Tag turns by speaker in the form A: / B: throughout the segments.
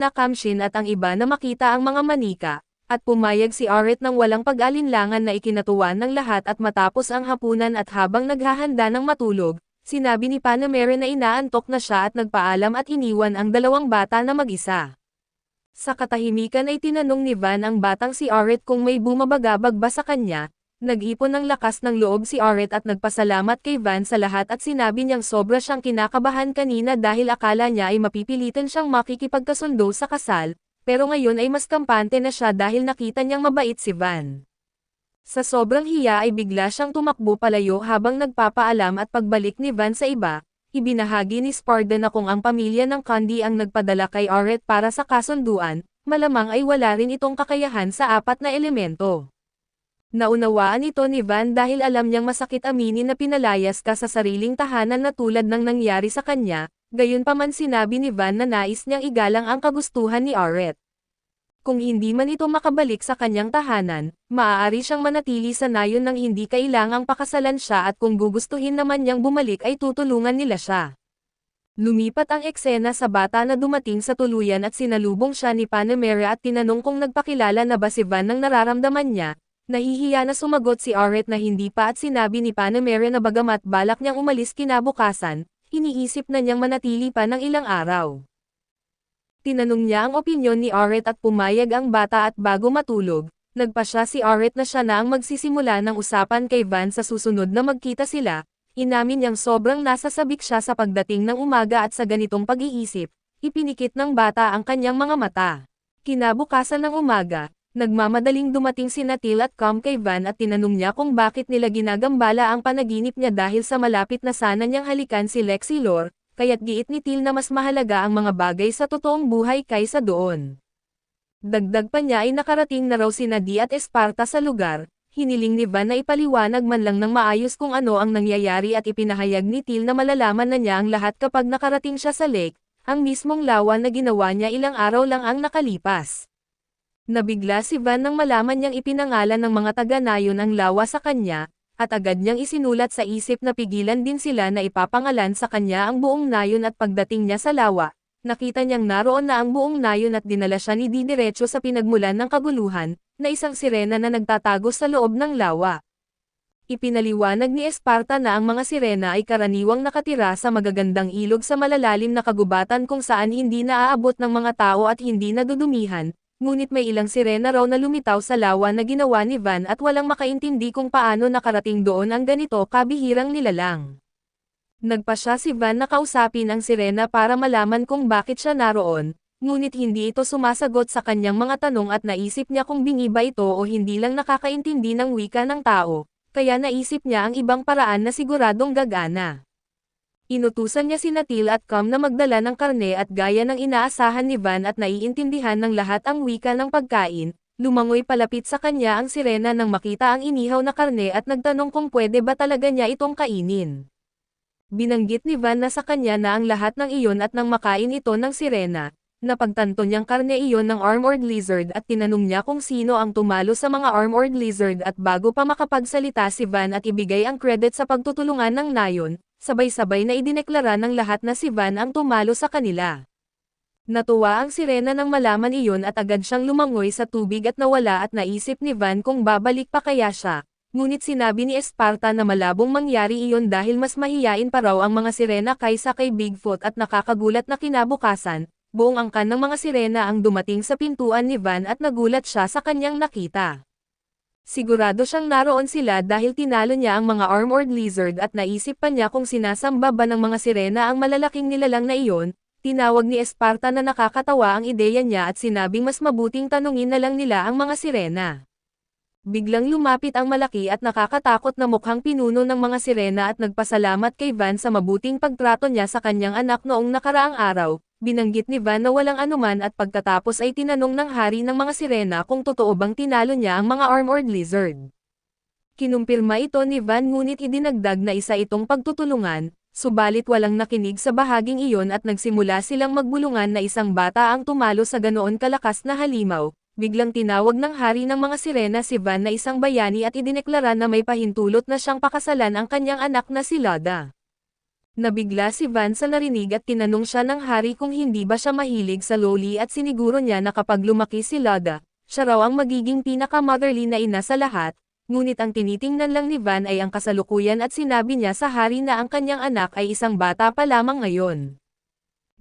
A: na Kamshin at ang iba na makita ang mga manika, at pumayag si Aret nang walang pag-alinlangan na ikinatuwa ng lahat at matapos ang hapunan at habang naghahanda ng matulog, sinabi ni Panamera na inaantok na siya at nagpaalam at iniwan ang dalawang bata na mag-isa. Sa katahimikan ay tinanong ni Van ang batang si Aret kung may bumabagabag ba sa kanya. Nag-ipon ng lakas ng loob si Aret at nagpasalamat kay Van sa lahat at sinabi niyang sobra siyang kinakabahan kanina dahil akala niya ay mapipilitan siyang makikipagkasundo sa kasal, pero ngayon ay mas kampante na siya dahil nakita niyang mabait si Van. Sa sobrang hiya ay bigla siyang tumakbo palayo habang nagpapaalam at pagbalik ni Van sa iba, ibinahagi ni Sparda na kung ang pamilya ng Kandi ang nagpadala kay Aret para sa kasunduan, malamang ay wala rin itong kakayahan sa apat na elemento. Naunawaan ito ni Van dahil alam niyang masakit aminin na pinalayas ka sa sariling tahanan na tulad ng nangyari sa kanya, gayunpaman sinabi ni Van na nais niyang igalang ang kagustuhan ni Aret. Kung hindi man ito makabalik sa kanyang tahanan, maaari siyang manatili sa nayon nang hindi kailangang pakasalan siya at kung gugustuhin naman niyang bumalik ay tutulungan nila siya. Lumipat ang eksena sa bata na dumating sa tuluyan at sinalubong siya ni Panamera at tinanong kung nagpakilala na ba si Van ng nararamdaman niya. Nahihiya na sumagot si Aret na hindi pa at sinabi ni Panamera na bagamat balak niyang umalis kinabukasan, iniisip na niyang manatili pa ng ilang araw. Tinanong niya ang opinyon ni Aret at pumayag ang bata at bago matulog, nagpasya si Aret na siya na ang magsisimula ng usapan kay Van sa susunod na magkita sila. Inamin niyang sobrang nasasabik siya sa pagdating ng umaga at sa ganitong pag-iisip, ipinikit ng bata ang kanyang mga mata. Kinabukasan ng umaga, nagmamadaling dumating si Natil at Cam kay Van at tinanong niya kung bakit nila ginagambala ang panaginip niya dahil sa malapit na sana niyang halikan si Lexi Lore, kaya't giit ni Til na mas mahalaga ang mga bagay sa totoong buhay kaysa doon. Dagdag pa niya ay nakarating na raw si Nadi at Esparta sa lugar, hiniling ni Van na ipaliwanag man lang ng maayos kung ano ang nangyayari at ipinahayag ni Til na malalaman na niya ang lahat kapag nakarating siya sa lake, ang mismong lawa na ginawa niya ilang araw lang ang nakalipas. Nabigla si Van nang malaman niyang ipinangalan ng mga taga-nayon ang lawa sa kanya, at agad niyang isinulat sa isip na pigilan din sila na ipapangalan sa kanya ang buong nayon at pagdating niya sa lawa, nakita niyang naroon na ang buong nayon at dinala siya ni didiretso sa pinagmulan ng kaguluhan, na isang sirena na nagtatago sa loob ng lawa. Ipinaliwanag ni Esparta na ang mga sirena ay karaniwang nakatira sa magagandang ilog sa malalalim na kagubatan kung saan hindi naaabot ng mga tao at hindi nadudumihan. Ngunit may ilang sirena raw na lumitaw sa lawa na ginawa ni Van at walang makaintindi kung paano nakarating doon ang ganito kabihirang nilalang. Nagpasya si Van na kausapin ang sirena para malaman kung bakit siya naroon, ngunit hindi ito sumasagot sa kanyang mga tanong at naisip niya kung bingi ba ito o hindi lang nakakaintindi ng wika ng tao, kaya naisip niya ang ibang paraan na siguradong gagana. Inutusan niya si Natil at Cam na magdala ng karne at gaya ng inaasahan ni Van at naiintindihan ng lahat ang wika ng pagkain, lumangoy palapit sa kanya ang sirena nang makita ang inihaw na karne at nagtanong kung pwede ba talaga niya itong kainin. Binanggit ni Van na sa kanya na ang lahat ng iyon at nang makain ito ng sirena, napagtanto niyang karne iyon ng armored lizard at tinanong niya kung sino ang tumalo sa mga armored lizard at bago pa makapagsalita si Van at ibigay ang credit sa pagtutulungan ng nayon, sabay-sabay na idineklara ng lahat na si Van ang tumalo sa kanila. Natuwa ang sirena nang malaman iyon at agad siyang lumangoy sa tubig at nawala at naisip ni Van kung babalik pa kaya siya, ngunit sinabi ni Esparta na malabong mangyari iyon dahil mas mahiyain pa raw ang mga sirena kaysa kay Bigfoot at nakakagulat na kinabukasan, buong angkan ng mga sirena ang dumating sa pintuan ni Van at nagulat siya sa kanyang nakita. Sigurado siyang naroon sila dahil tinalo niya ang mga armored lizard at naisip pa niya kung sinasamba ba ng mga sirena ang malalaking nilalang na iyon. Tinawag ni Esparta na nakakatawa ang ideya niya at sinabing mas mabuting tanungin na lang nila ang mga sirena. Biglang lumapit ang malaki at nakakatakot na mukhang pinuno ng mga sirena at nagpasalamat kay Van sa mabuting pagtrato niya sa kanyang anak noong nakaraang araw. Binanggit ni Van na walang anuman at pagkatapos ay tinanong ng hari ng mga sirena kung totoo bang tinalo niya ang mga armored lizard. Kinumpirma ito ni Van ngunit idinagdag na isa itong pagtutulungan, subalit walang nakinig sa bahaging iyon at nagsimula silang magbulungan na isang bata ang tumalo sa ganoon kalakas na halimaw. Biglang tinawag ng hari ng mga sirena si Van na isang bayani at idineklara na may pahintulot na siyang pakasalan ang kanyang anak na si Lada. Nabigla si Van sa narinig at tinanong siya ng hari kung hindi ba siya mahilig sa loli at siniguro niya na kapag lumaki si Lada, siya raw ang magiging pinaka-motherly na ina sa lahat, ngunit ang tinitingnan lang ni Van ay ang kasalukuyan at sinabi niya sa hari na ang kanyang anak ay isang bata pa lamang ngayon.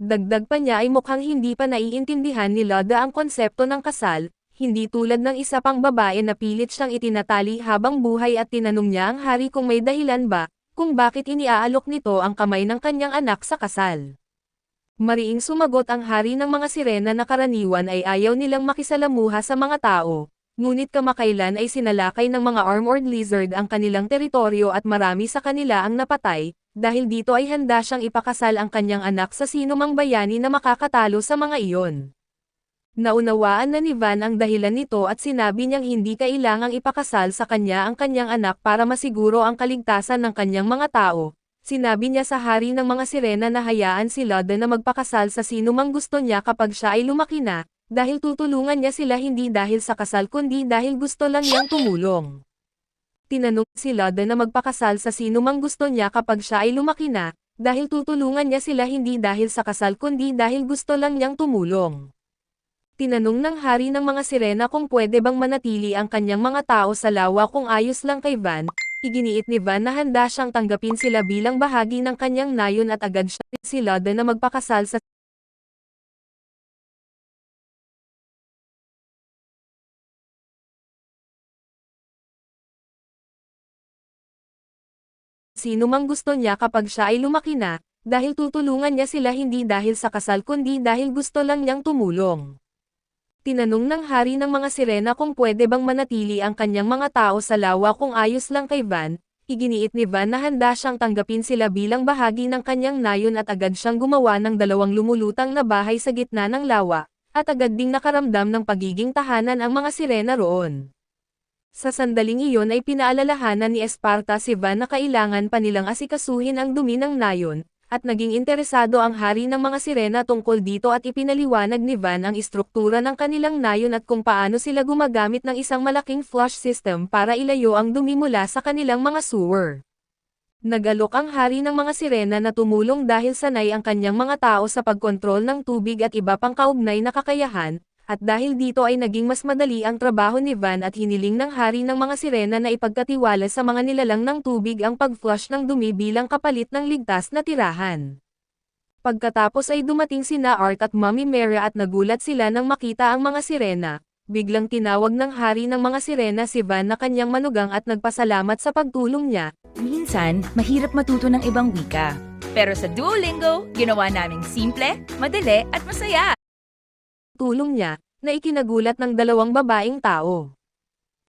A: Dagdag pa niya ay mukhang hindi pa naiintindihan ni Lada ang konsepto ng kasal, hindi tulad ng isa pang babae na pilit siyang itinatali habang buhay at tinanong niya ang hari kung may dahilan ba, kung bakit iniaalok nito ang kamay ng kanyang anak sa kasal. Mariing sumagot ang hari ng mga sirena na karaniwan ay ayaw nilang makisalamuha sa mga tao, ngunit kamakailan ay sinalakay ng mga armored lizard ang kanilang teritoryo at marami sa kanila ang napatay, dahil dito ay handa siyang ipakasal ang kanyang anak sa sinumang bayani na makakatalo sa mga iyon. Naunawaan na ni Van ang dahilan nito at sinabi niyang hindi kailangang ipakasal sa kanya ang kanyang anak para masiguro ang kaligtasan ng kanyang mga tao. Sinabi niya sa hari ng mga sirena na hayaan si Lada na magpakasal sa sino mang gusto niya kapag siya ay lumaki na, dahil tutulungan niya sila hindi dahil sa kasal kundi dahil gusto lang niyang tumulong. Tinanong si Lada na magpakasal sa sino mang gusto niya kapag siya ay lumaki na, dahil tutulungan niya sila hindi dahil sa kasal kundi dahil gusto lang niyang tumulong. Tinanong ng hari ng mga sirena kung pwede bang manatili ang kanyang mga tao sa lawa kung ayos lang kay Van. Iginiit ni Van na handa siyang tanggapin sila bilang bahagi ng kanyang nayon at agad si Lada na magpakasal sa sino mang gusto niya kapag siya ay lumaki na, dahil tutulungan niya sila hindi dahil sa kasal kundi dahil gusto lang niyang tumulong. Tinanong ng hari ng mga sirena kung pwede bang manatili ang kanyang mga tao sa lawa kung ayos lang kay Van. Iginiit ni Van na handa siyang tanggapin sila bilang bahagi ng kanyang nayon at agad siyang gumawa ng 2 lumulutang na bahay sa gitna ng lawa, at agad ding nakaramdam ng pagiging tahanan ang mga sirena roon. Sa sandaling iyon ay pinaalalahanan ni Esparta si Van na kailangan pa nilang asikasuhin ang dumi ng nayon, at naging interesado ang hari ng mga sirena tungkol dito at ipinaliwanag ni Van ang istruktura ng kanilang nayon at kung paano sila gumagamit ng isang malaking flush system para ilayo ang dumi mula sa kanilang mga sewer. Nagalok ang hari ng mga sirena na tumulong dahil sanay ang kanyang mga tao sa pagkontrol ng tubig at iba pang kaugnay na kakayahan, at dahil dito ay naging mas madali ang trabaho ni Van at hiniling ng hari ng mga sirena na ipagkatiwala sa mga nilalang ng tubig ang pag-flush ng dumi bilang kapalit ng ligtas na tirahan. Pagkatapos ay dumating sina Art at Mommy Mera at nagulat sila nang makita ang mga sirena. Biglang tinawag ng hari ng mga sirena si Van na kanyang manugang at nagpasalamat sa pagtulong niya.
B: Minsan, mahirap matuto ng ibang wika. Pero sa Duolingo, ginawa naming simple, madali at masaya.
A: Tulong niya, na ikinagulat ng 2 babaeng tao.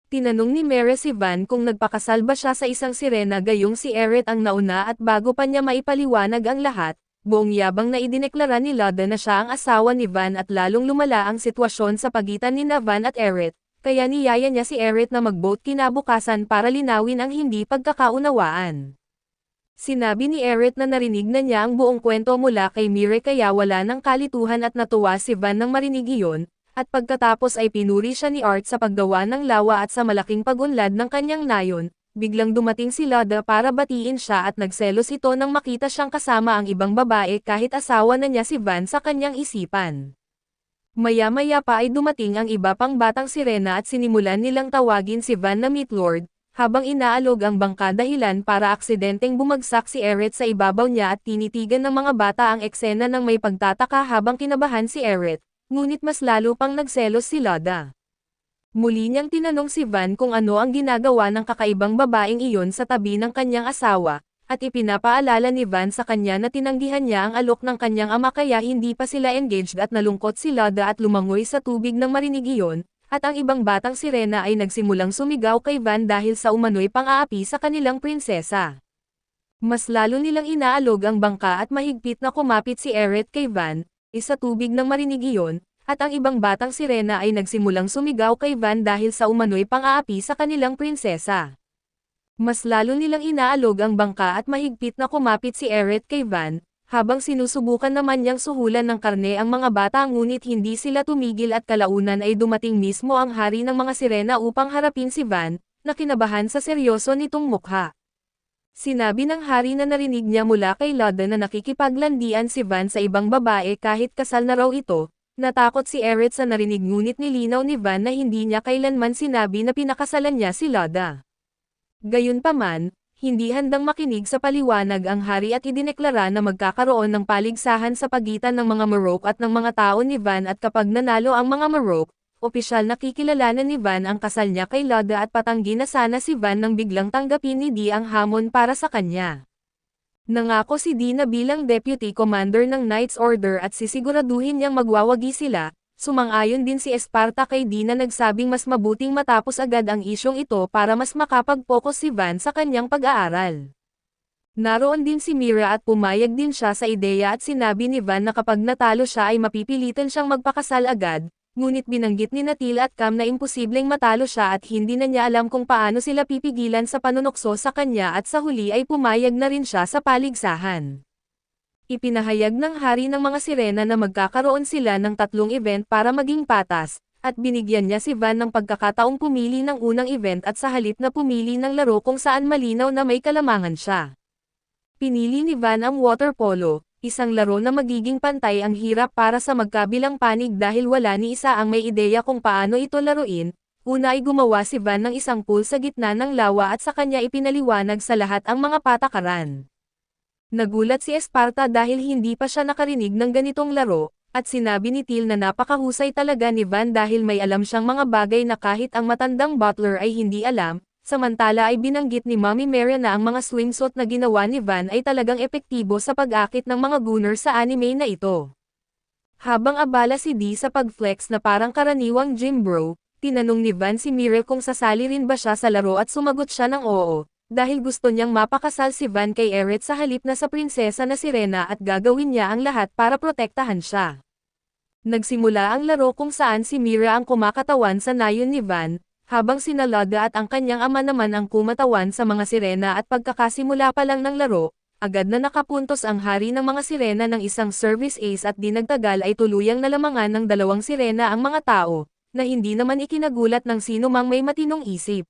A: Tinanong ni Mera si Van kung nagpakasal ba siya sa isang sirena gayong si Eret ang nauna at bago pa niya maipaliwanag ang lahat, buong yabang na idineklara ni Lada na siya ang asawa ni Van at lalong lumala ang sitwasyon sa pagitan ni Van at Eret, kaya niyaya niya si Eret na mag-vote kinabukasan para linawin ang hindi pagkakaunawaan. Sinabi ni Eret na narinig na niya ang buong kwento mula kay Mire kaya wala ng kalituhan at natuwa si Van nang marinig iyon, at pagkatapos ay pinuri siya ni Art sa paggawa ng lawa at sa malaking pag-unlad ng kanyang nayon. Biglang dumating si Lada para batiin siya at nagselos ito nang makita siyang kasama ang ibang babae kahit asawa na niya si Van sa kanyang isipan. Maya-maya pa ay dumating ang iba pang batang sirena at sinimulan nilang tawagin si Van na Meat Lord, habang inaalog ang bangka dahilan para aksidenteng bumagsak si Eret sa ibabaw niya at tinitigan ng mga bata ang eksena ng may pagtataka habang kinabahan si Eret, ngunit mas lalo pang nagselos si Lada. Muli niyang tinanong si Van kung ano ang ginagawa ng kakaibang babaeng iyon sa tabi ng kanyang asawa, at ipinapaalala ni Van sa kanya na tinanggihan niya ang alok ng kanyang ama kaya hindi pa sila engaged at nalungkot si Lada at lumangoy sa tubig nang marinig iyon. At ang ibang batang sirena ay nagsimulang sumigaw kay Van dahil sa umano'y pang-aapi sa kanilang prinsesa. Mas lalo nilang inaalog ang bangka at mahigpit na kumapit si Eret kay Van, sa tubig nang marinig iyon, at ang ibang batang sirena ay nagsimulang sumigaw kay Van dahil sa umano'y pang-aapi sa kanilang prinsesa. Mas lalo nilang inaalog ang bangka at mahigpit na kumapit si Eret kay Van, habang sinusubukan naman niyang suhulan ng karne ang mga bata ngunit hindi sila tumigil at kalaunan ay dumating mismo ang hari ng mga sirena upang harapin si Van, na kinabahan sa seryoso nitong mukha. Sinabi ng hari na narinig niya mula kay Loda na nakikipaglandian si Van sa ibang babae kahit kasal na raw ito. Natakot si Eret sa narinig ngunit nilinaw ni Van na hindi niya kailanman sinabi na pinakasalan niya si Loda. Gayunpaman, hindi handang makinig sa paliwanag ang hari at idineklara na magkakaroon ng paligsahan sa pagitan ng mga Marok at ng mga tao ni Van at kapag nanalo ang mga Marok, opisyal na kikilalanan ni Van ang kasal niya kay Loda at patanggi na sana si Van nang biglang tanggapin ni Dee ang hamon para sa kanya. Nangako si Dee na bilang Deputy Commander ng Knight's Order at sisiguraduhin niyang magwawagi sila. Sumang-ayon din si Esparta kay Dee na nagsabing mas mabuting matapos agad ang isyong ito para mas makapag-focus si Van sa kanyang pag-aaral. Naroon din si Mira at pumayag din siya sa ideya at sinabi ni Van na kapag natalo siya ay mapipilitan siyang magpakasal agad, ngunit binanggit ni Natil at Cam na imposibleng matalo siya at hindi na niya alam kung paano sila pipigilan sa panunokso sa kanya at sa huli ay pumayag na rin siya sa paligsahan. Ipinahayag ng hari ng mga sirena na magkakaroon sila ng 3 event para maging patas, at binigyan niya si Van ng pagkakataong pumili ng unang event at sa halip na pumili ng laro kung saan malinaw na may kalamangan siya. Pinili ni Van ang water polo, isang laro na magiging pantay ang hirap para sa magkabilang panig dahil wala ni isa ang may ideya kung paano ito laruin. Una ay gumawa si Van ng isang pool sa gitna ng lawa at sa kanya ipinaliwanag sa lahat ang mga patakaran. Nagulat si Esparta dahil hindi pa siya nakarinig ng ganitong laro, at sinabi ni Til na napakahusay talaga ni Van dahil may alam siyang mga bagay na kahit ang matandang butler ay hindi alam, samantala ay binanggit ni Mommy Mary na ang mga swimsuit na ginawa ni Van ay talagang epektibo sa pag-akit ng mga gunner sa anime na ito. Habang abala si Dee sa pag-flex na parang karaniwang gym bro, tinanong ni Van si Mira kung sasali rin ba siya sa laro at sumagot siya ng oo. Dahil gusto niyang mapakasal si Van kay Eret sa halip na sa prinsesa na Sirena at gagawin niya ang lahat para protektahan siya. Nagsimula ang laro kung saan si Mira ang kumakatawan sa nayon ni Van, habang sina Loda at ang kanyang ama naman ang kumatawan sa mga sirena at pagkakasimula pa lang ng laro, agad na nakapuntos ang hari ng mga sirena ng isang service ace at di nagtagal ay tuluyang nalamangan ng 2 sirena ang mga tao, na hindi naman ikinagulat ng sino mang may matinong isip.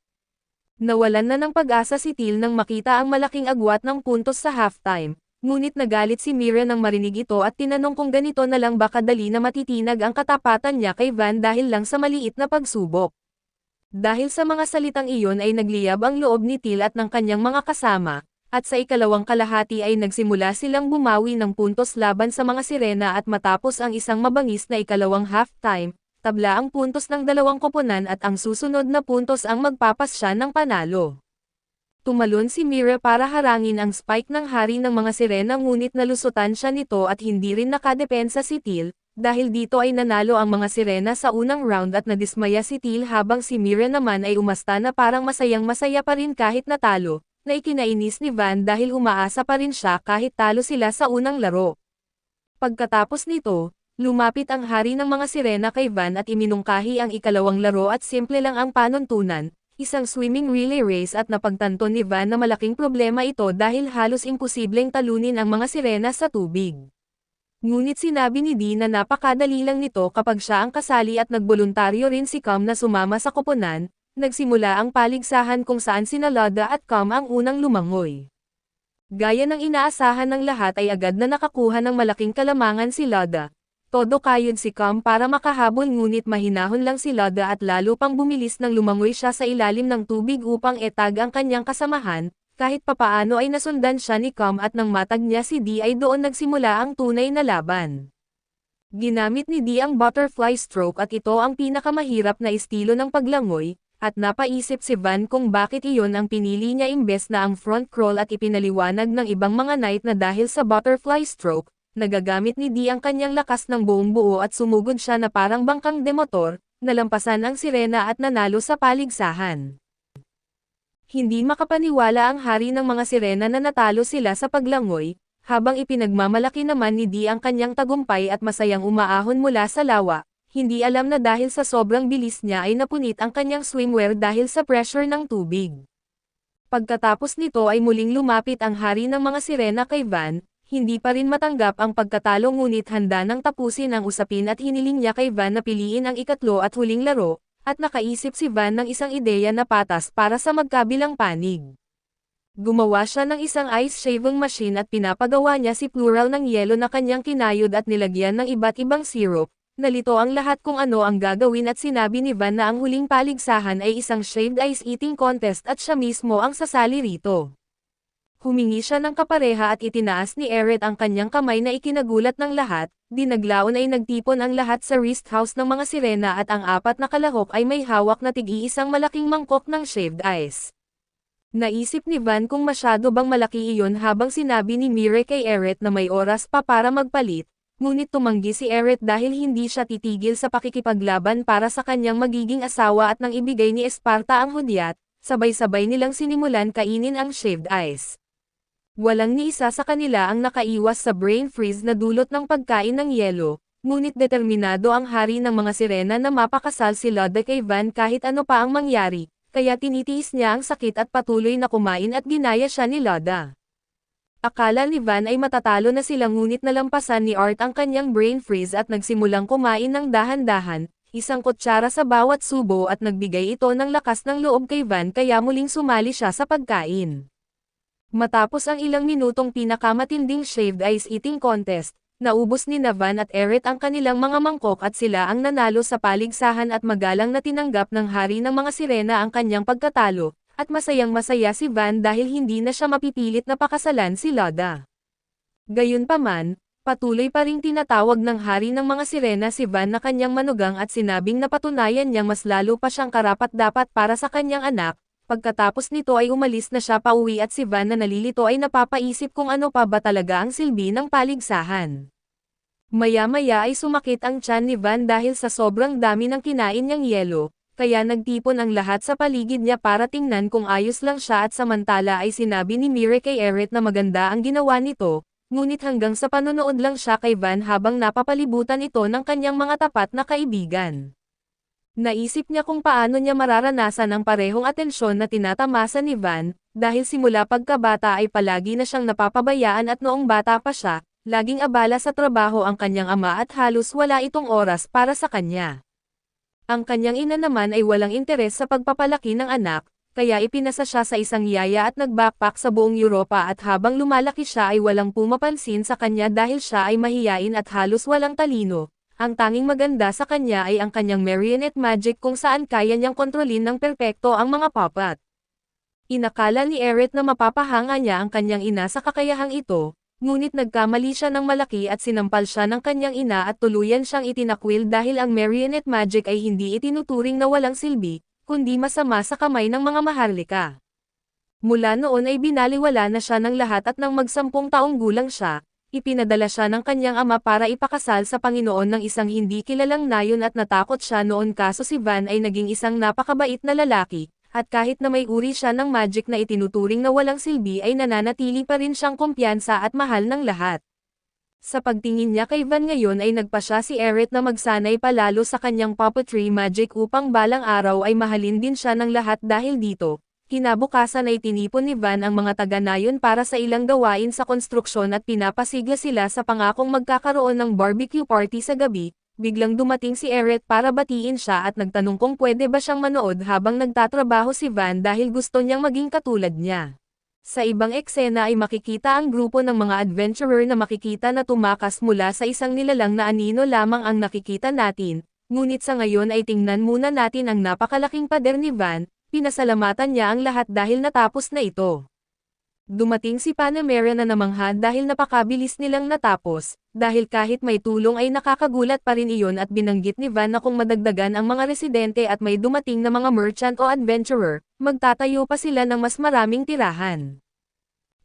A: Nawalan na ng pag-asa si Til nang makita ang malaking agwat ng puntos sa halftime, ngunit nagalit si Mira nang marinig ito at tinanong kung ganito na lang ba kadali na matitinag ang katapatan niya kay Van dahil lang sa maliit na pagsubok. Dahil sa mga salitang iyon ay nagliyab ang loob ni Til at ng kanyang mga kasama, at sa ikalawang kalahati ay nagsimula silang bumawi ng puntos laban sa mga sirena at matapos ang isang mabangis na ikalawang halftime, tabla ang puntos ng 2 koponan at ang susunod na puntos ang magpapasya ng panalo. Tumalon si Mira para harangin ang spike ng hari ng mga sirena ngunit nalusutan siya nito at hindi rin nakadepensa si Til, dahil dito ay nanalo ang mga sirena sa unang round at nadismaya si Til habang si Mira naman ay umasta na parang masayang-masaya pa rin kahit natalo, na ikinainis ni Van dahil umaasa pa rin siya kahit talo sila sa unang laro. Pagkatapos nito, lumapit ang hari ng mga sirena kay Van at iminungkahi ang ikalawang laro at simple lang ang panuntunan, isang swimming relay race at napagtanto ni Van na malaking problema ito dahil halos imposibleng talunin ang mga sirena sa tubig. Ngunit sinabi ni Dee na napakadali lang nito kapag siya ang kasali at nagboluntaryo rin si Cam na sumama sa koponan, nagsimula ang paligsahan kung saan sina Loda at Cam ang unang lumangoy. Gaya ng inaasahan ng lahat ay agad na nakakuha ng malaking kalamangan si Loda. Todo kayod si Cam para makahabol ngunit mahinahon lang si Loda at lalo pang bumilis nang lumangoy siya sa ilalim ng tubig upang etag ang kanyang kasamahan, kahit papaano ay nasundan siya ni Cam at nang matag niya si Dee ay doon nagsimula ang tunay na laban. Ginamit ni Dee ang butterfly stroke at ito ang pinakamahirap na estilo ng paglangoy, at napaisip si Van kung bakit iyon ang pinili niya imbes na ang front crawl at ipinaliwanag ng ibang mga knight na dahil sa butterfly stroke, nagagamit ni Dee ang kanyang lakas ng buong buo at sumugod siya na parang bangkang demotor, nalampasan ang sirena at nanalo sa paligsahan. Hindi makapaniwala ang hari ng mga sirena na natalo sila sa paglangoy, habang ipinagmamalaki naman ni Dee ang kanyang tagumpay at masayang umaahon mula sa lawa, hindi alam na dahil sa sobrang bilis niya ay napunit ang kanyang swimwear dahil sa pressure ng tubig. Pagkatapos nito ay muling lumapit ang hari ng mga sirena kay Van. Hindi pa rin matanggap ang pagkatalo ngunit handa nang tapusin ang usapin at hiniling niya kay Van na piliin ang ikatlo at huling laro, at nakaisip si Van ng isang ideya na patas para sa magkabilang panig. Gumawa siya ng isang ice shaving machine at pinapagawa niya si plural ng yelo na kanyang kinayod at nilagyan ng iba't ibang syrup. Nalito ang lahat kung ano ang gagawin at sinabi ni Van na ang huling paligsahan ay isang shaved ice eating contest at siya mismo ang sasali rito. Humingi siya ng kapareha at itinaas ni Eret ang kanyang kamay na ikinagulat ng lahat. Dinaglaon ay nagtipon ang lahat sa rest house ng mga sirena at ang apat na kalahok ay may hawak na tig-iisang malaking mangkok ng shaved ice. Naisip ni Van kung masyado bang malaki iyon habang sinabi ni Mire kay Eret na may oras pa para magpalit, ngunit tumanggi si Eret dahil hindi siya titigil sa pakikipaglaban para sa kanyang magiging asawa at nang ibigay ni Esparta ang hudyat, sabay-sabay nilang sinimulan kainin ang shaved ice. Walang ni isa sa kanila ang nakaiwas sa brain freeze na dulot ng pagkain ng yelo, ngunit determinado ang hari ng mga sirena na mapakasal si Loda kay Van kahit ano pa ang mangyari. Kaya tinitiis niya ang sakit at patuloy na kumain at ginaya siya ni Loda. Akala ni Van ay matatalo na sila ngunit nalampasan ni Art ang kanyang brain freeze at nagsimulang kumain ng dahan-dahan, isang kutsara sa bawat subo at nagbigay ito ng lakas ng loob kay Van kaya muling sumali siya sa pagkain. Matapos ang ilang minutong pinakamatinding shaved ice eating contest, naubos ni Van at Eret ang kanilang mga mangkok at sila ang nanalo sa paligsahan at magalang na tinanggap ng hari ng mga sirena ang kanyang pagkatalo, at masayang-masaya si Van dahil hindi na siya mapipilit na pakasalan si Loda. Gayunpaman, patuloy pa ring tinatawag ng hari ng mga sirena si Van na kanyang manugang at sinabing napatunayan niyang mas lalo pa siyang karapat-dapat para sa kanyang anak. Pagkatapos nito ay umalis na siya pauwi at si Van na nalilito ay napapaisip kung ano pa ba talaga ang silbi ng paligsahan. Maya-maya ay sumakit ang tiyan ni Van dahil sa sobrang dami ng kinain niyang yelo, kaya nagtipon ang lahat sa paligid niya para tingnan kung ayos lang siya at samantala ay sinabi ni Mire kay Eret na maganda ang ginawa nito, ngunit hanggang sa panonood lang siya kay Van habang napapalibutan ito ng kanyang mga tapat na kaibigan. Naisip niya kung paano niya mararanasan ang parehong atensyon na tinatamasa ni Van, dahil simula pagkabata ay palagi na siyang napapabayaan at noong bata pa siya, laging abala sa trabaho ang kanyang ama at halos wala itong oras para sa kanya. Ang kanyang ina naman ay walang interes sa pagpapalaki ng anak, kaya ipinasa siya sa isang yaya at nag-backpack sa buong Europa at habang lumalaki siya ay walang pumapansin sa kanya dahil siya ay mahiyain at halos walang talino. Ang tanging maganda sa kanya ay ang kanyang marionette magic kung saan kaya niyang kontrolin ng perpekto ang mga puppet. Inakala ni Eret na mapapahanga niya ang kanyang ina sa kakayahang ito, ngunit nagkamali siya ng malaki at sinampal siya ng kanyang ina at tuluyan siyang itinakwil dahil ang marionette magic ay hindi itinuturing na walang silbi, kundi masama sa kamay ng mga maharlika. Mula noon ay binaliwala na siya ng lahat at nang mag-10 taong gulang siya, ipinadala siya ng kanyang ama para ipakasal sa Panginoon ng isang hindi kilalang nayon at natakot siya noon kaso si Van ay naging isang napakabait na lalaki, at kahit na may uri siya ng magic na itinuturing na walang silbi ay nananatili pa rin siyang kumpiyansa at mahal ng lahat. Sa pagtingin niya kay Van ngayon ay nagpa siya si Eret na magsanay palalo sa kanyang puppetry magic upang balang araw ay mahalin din siya ng lahat dahil dito. Kinabukasan ay tinipon ni Van ang mga taga-nayon para sa ilang gawain sa konstruksyon at pinapasigla sila sa pangakong magkakaroon ng barbecue party sa gabi. Biglang dumating si Eret para batiin siya at nagtanong kung pwede ba siyang manood habang nagtatrabaho si Van dahil gusto niyang maging katulad niya. Sa ibang eksena ay makikita ang grupo ng mga adventurer na makikita na tumakas mula sa isang nilalang na anino lamang ang nakikita natin, ngunit sa ngayon ay tingnan muna natin ang napakalaking pader ni Van. Pinasalamatan niya ang lahat dahil natapos na ito. Dumating si Panamera na namangha dahil napakabilis nilang natapos, dahil kahit may tulong ay nakakagulat pa rin iyon at binanggit ni Van na kung madagdagan ang mga residente at may dumating na mga merchant o adventurer, magtatayo pa sila ng mas maraming tirahan.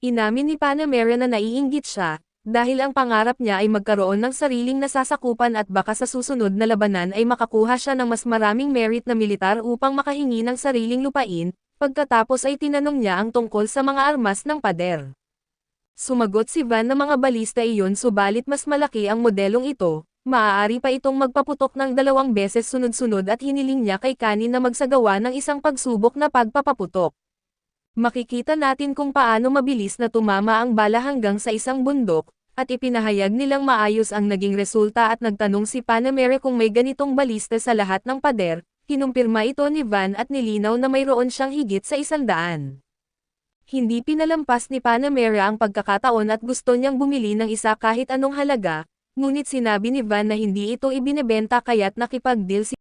A: Inamin ni Panamera na naiinggit siya, dahil ang pangarap niya ay magkaroon ng sariling nasasakupan at baka sa susunod na labanan ay makakuha siya ng mas maraming merit na militar upang makahingi ng sariling lupain, pagkatapos ay tinanong niya ang tungkol sa mga armas ng pader. Sumagot si Van na mga balista iyon subalit mas malaki ang modelong ito, maaari pa itong magpaputok ng 2 beses sunod-sunod at hiniling niya kay Kanin na magsagawa ng isang pagsubok na pagpapaputok. Makikita natin kung paano mabilis na tumama ang bala hanggang sa isang bundok, at ipinahayag nilang maayos ang naging resulta at nagtanong si Panamera kung may ganitong balista sa lahat ng pader, kinumpirma ito ni Van at nilinaw na mayroon siyang higit sa 100. Hindi pinalampas ni Panamera ang pagkakataon at gusto niyang bumili ng isa kahit anong halaga, ngunit sinabi ni Van na hindi ito ibinebenta kaya't nakipag-deal si